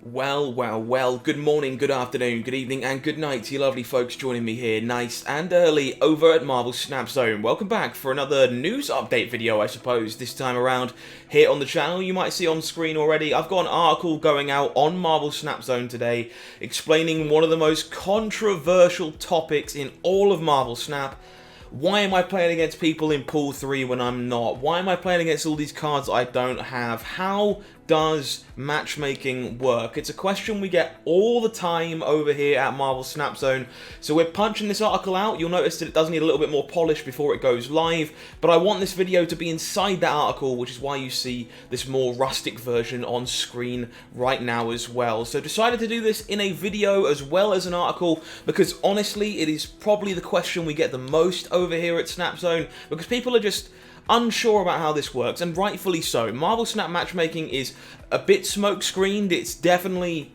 Well, good morning, good afternoon, good evening, and good night to you lovely folks joining me here nice and early over at Marvel Snap Zone. Welcome back for another news update video, I suppose, this time around here on the channel. You might see on screen already, I've got an article going out on Marvel Snap Zone today explaining one of the most controversial topics in all of Marvel Snap. Why am I playing against people in Pool 3 when I'm not? Why am I playing against all these cards I don't have? How does matchmaking work? It's a question we get all the time over here at Marvel Snap Zone. So we're punching this article out. You'll notice that it does need a little bit more polish before it goes live, but I want this video to be inside that article, which is why you see this more rustic version on screen right now as well. So decided to do this in a video as well as an article because honestly, it is probably the question we get the most over here at Snap Zone because people are just unsure about how this works, and rightfully so. Marvel Snap matchmaking is a bit smoke-screened. It's definitely,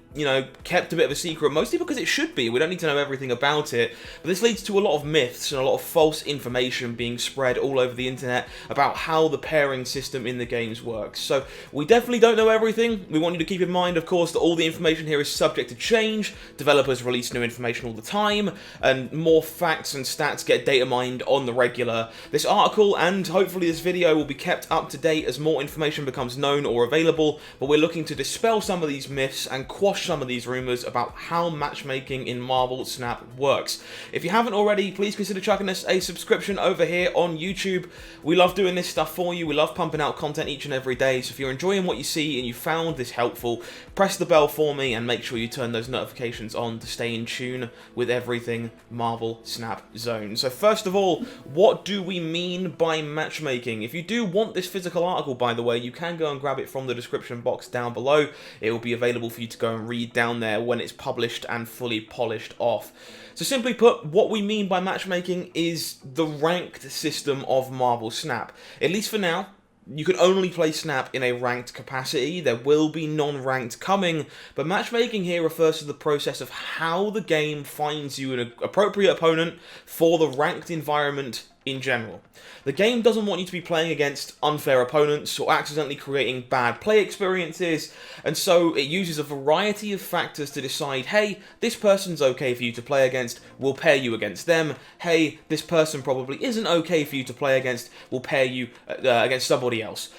kept a bit of a secret, mostly because it should be. We don't need to know everything about it. But this leads to a lot of myths and a lot of false information being spread all over the internet about how the pairing system in the games works. So we definitely don't know everything. We want you to keep in mind, of course, that all the information here is subject to change. Developers release new information all the time, and more facts and stats get data mined on the regular. This article and hopefully this video will be kept up to date as more information becomes known or available, but we're looking to dispel some of these myths and quash some of these rumors about how matchmaking in Marvel Snap works. If you haven't already, please consider chucking us a subscription over here on YouTube. We love doing this stuff for you. We love pumping out content each and every day. So if you're enjoying what you see and you found this helpful, press the bell for me and make sure you turn those notifications on to stay in tune with everything Marvel Snap Zone. So first of all, what do we mean by matchmaking? If you do want this physical article, by the way, you can go and grab it from the description box down below. It will be available for you to go and read down there when it's published and fully polished off. So simply put, what we mean by matchmaking is the ranked system of Marvel Snap. At least for now. You can only play Snap in a ranked capacity. There will be non-ranked coming, but matchmaking here refers to the process of how the game finds you an appropriate opponent for the ranked environment in general. The game doesn't want you to be playing against unfair opponents or accidentally creating bad play experiences, and so it uses a variety of factors to decide, hey, this person's okay for you to play against, we'll pair you against them. Hey, this person probably isn't okay for you to play against, we'll pair you against somebody else.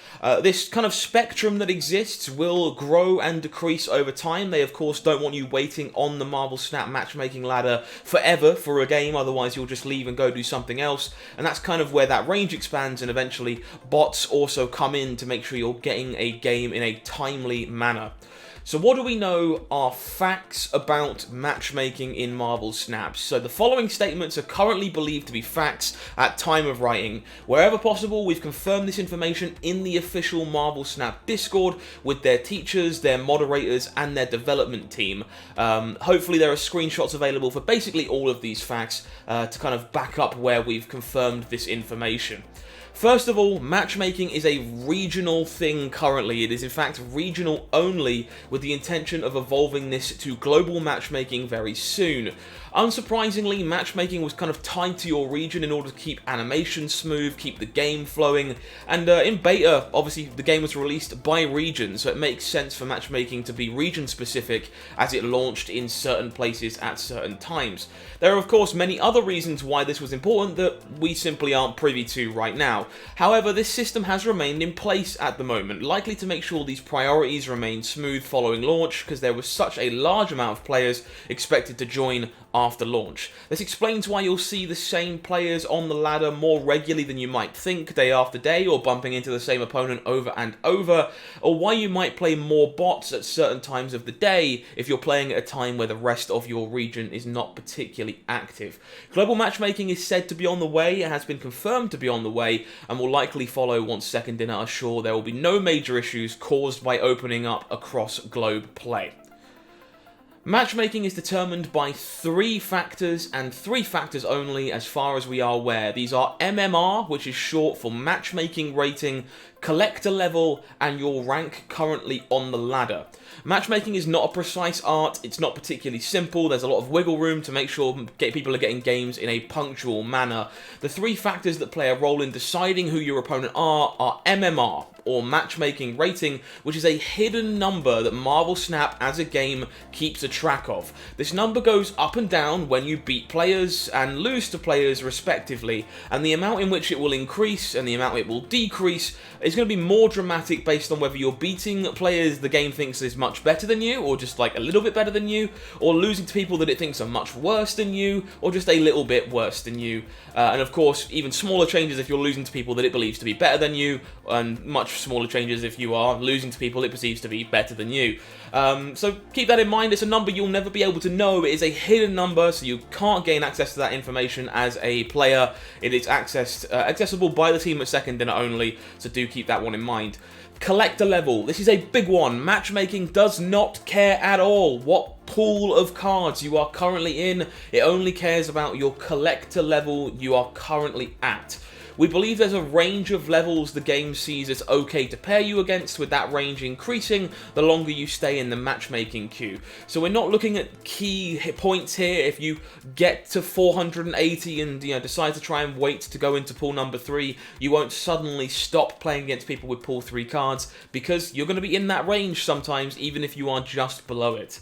This kind of spectrum that exists will grow and decrease over time. They, of course, don't want you waiting on the Marvel Snap matchmaking ladder forever for a game, otherwise you'll just leave and go do something else. And that's kind of where that range expands, and eventually bots also come in to make sure you're getting a game in a timely manner. So what do we know are facts about matchmaking in Marvel Snap? So the following statements are currently believed to be facts at time of writing. Wherever possible, we've confirmed this information in the official Marvel Snap Discord with their teachers, their moderators, and their development team. Hopefully there are screenshots available for basically all of these facts to kind of back up where we've confirmed this information. First of all, matchmaking is a regional thing currently. It is in fact regional only, with the intention of evolving this to global matchmaking very soon. Unsurprisingly, matchmaking was kind of tied to your region in order to keep animation smooth, keep the game flowing, and in beta, obviously, the game was released by region, so it makes sense for matchmaking to be region-specific as it launched in certain places at certain times. There are, of course, many other reasons why this was important that we simply aren't privy to right now. However, this system has remained in place at the moment, likely to make sure these priorities remain smooth following launch, because there was such a large amount of players expected to join after launch. This explains why you'll see the same players on the ladder more regularly than you might think, day after day, or bumping into the same opponent over and over, or why you might play more bots at certain times of the day if you're playing at a time where the rest of your region is not particularly active. Global matchmaking is said to be on the way, it has been confirmed to be on the way, and will likely follow once Second Dinner are sure there will be no major issues caused by opening up across globe play. Matchmaking is determined by 3 factors, and 3 factors only as far as we are aware. These are MMR, which is short for Matchmaking Rating, collector level, and your rank currently on the ladder. Matchmaking is not a precise art, it's not particularly simple, there's a lot of wiggle room to make sure people are getting games in a punctual manner. The three factors that play a role in deciding who your opponent are MMR, or matchmaking rating, which is a hidden number that Marvel Snap as a game keeps a track of. This number goes up and down when you beat players and lose to players respectively, and the amount in which it will increase and the amount it will decrease is going to be more dramatic based on whether you're beating players the game thinks is much better than you, or just like a little bit better than you, or losing to people that it thinks are much worse than you, or just a little bit worse than you. And of course, even smaller changes if you're losing to people that it believes to be better than you, and much smaller changes if you are losing to people it perceives to be better than you. So keep that in mind. It's a number you'll never be able to know. It is a hidden number, so you can't gain access to that information as a player. It is accessible by the team at second dinner only, so do keep that one in mind. Collector level. This is a big one. Matchmaking does not care at all what pool of cards you are currently in. It only cares about your collector level you are currently at. We believe there's a range of levels the game sees as okay to pair you against, with that range increasing the longer you stay in the matchmaking queue. So we're not looking at key hit points here. If you get to 480 and decide to try and wait to go into pool number 3, you won't suddenly stop playing against people with pool 3 cards, because you're going to be in that range sometimes, even if you are just below it.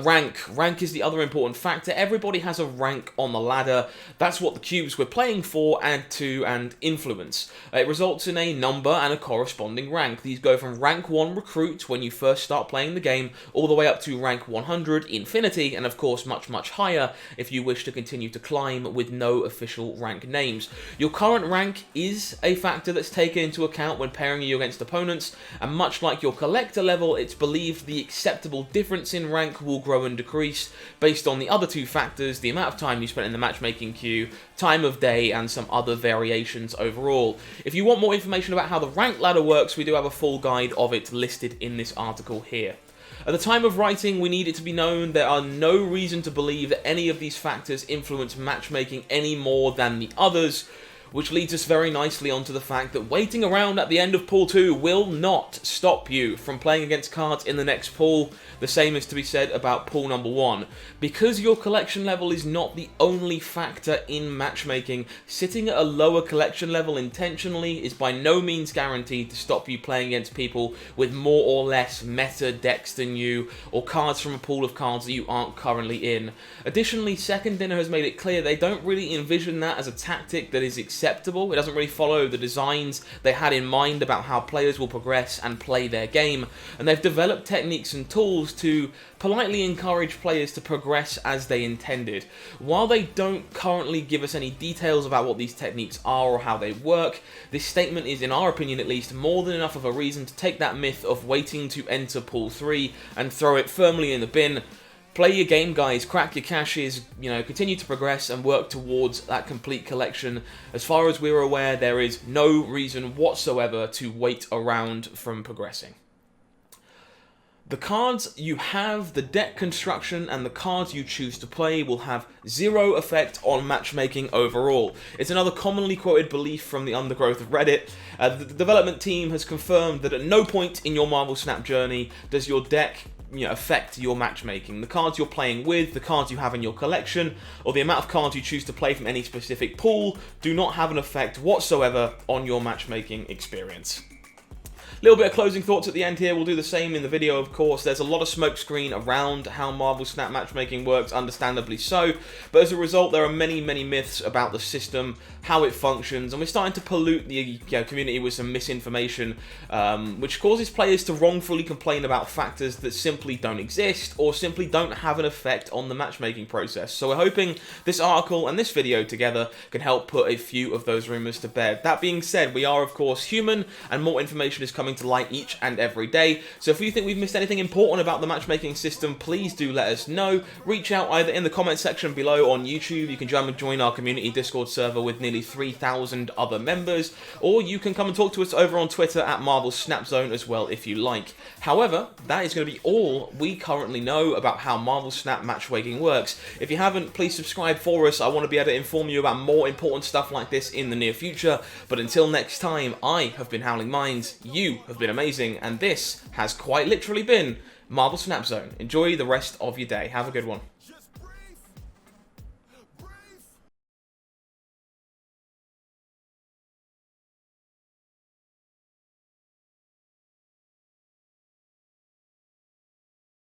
Rank is the other important factor. Everybody has a rank on the ladder. That's what the cubes we're playing for add to and influence. It results in a number and a corresponding rank. These go from rank 1 recruit when you first start playing the game, all the way up to rank 100 infinity, and of course much higher if you wish to continue to climb with no official rank names. Your current rank is a factor that's taken into account when pairing you against opponents, and much like your collector level, it's believed the acceptable difference in rank will grow and decrease based on the other two factors: the amount of time you spent in the matchmaking queue, time of day, and some other variations overall. If you want more information about how the rank ladder works, we do have a full guide of it listed in this article here. At the time of writing, we need it to be known there are no reason to believe that any of these factors influence matchmaking any more than the others, which leads us very nicely onto the fact that waiting around at the end of pool 2 will not stop you from playing against cards in the next pool. The same is to be said about pool number 1. Because your collection level is not the only factor in matchmaking, sitting at a lower collection level intentionally is by no means guaranteed to stop you playing against people with more or less meta decks than you, or cards from a pool of cards that you aren't currently in. Additionally, Second Dinner has made it clear they don't really envision that as a tactic that is acceptable. It doesn't really follow the designs they had in mind about how players will progress and play their game, and they've developed techniques and tools to politely encourage players to progress as they intended. While they don't currently give us any details about what these techniques are or how they work, this statement is, in our opinion at least, more than enough of a reason to take that myth of waiting to enter pool 3 and throw it firmly in the bin. Play your game, guys, crack your caches, continue to progress and work towards that complete collection. As far as we're aware, there is no reason whatsoever to wait around from progressing. The cards you have, the deck construction, and the cards you choose to play will have zero effect on matchmaking overall. It's another commonly quoted belief from the undergrowth of Reddit. The development team has confirmed that at no point in your Marvel Snap journey does your deck affect your matchmaking. The cards you're playing with, the cards you have in your collection, or the amount of cards you choose to play from any specific pool do not have an effect whatsoever on your matchmaking experience. Little bit of closing thoughts at the end here. We'll do the same in the video, of course. There's a lot of smokescreen around how Marvel Snap matchmaking works, understandably so, but as a result there are many myths about the system, how it functions, and we're starting to pollute the community with some misinformation, which causes players to wrongfully complain about factors that simply don't exist or simply don't have an effect on the matchmaking process. So we're hoping this article and this video together can help put a few of those rumours to bed. That being said, we are of course human, and more information is coming coming to light each and every day. So if you think we've missed anything important about the matchmaking system, please do let us know. Reach out either in the comment section below on YouTube. You can join our community Discord server with nearly 3,000 other members, or you can come and talk to us over on Twitter at Marvel Snap Zone as well if you like. However, that is going to be all we currently know about how Marvel Snap matchmaking works. If you haven't, please subscribe for us. I want to be able to inform you about more important stuff like this in the near future. But until next time, I have been Howling Minds, you have been amazing, and this has quite literally been Marvel Snap Zone. Enjoy the rest of your day. Have a good one.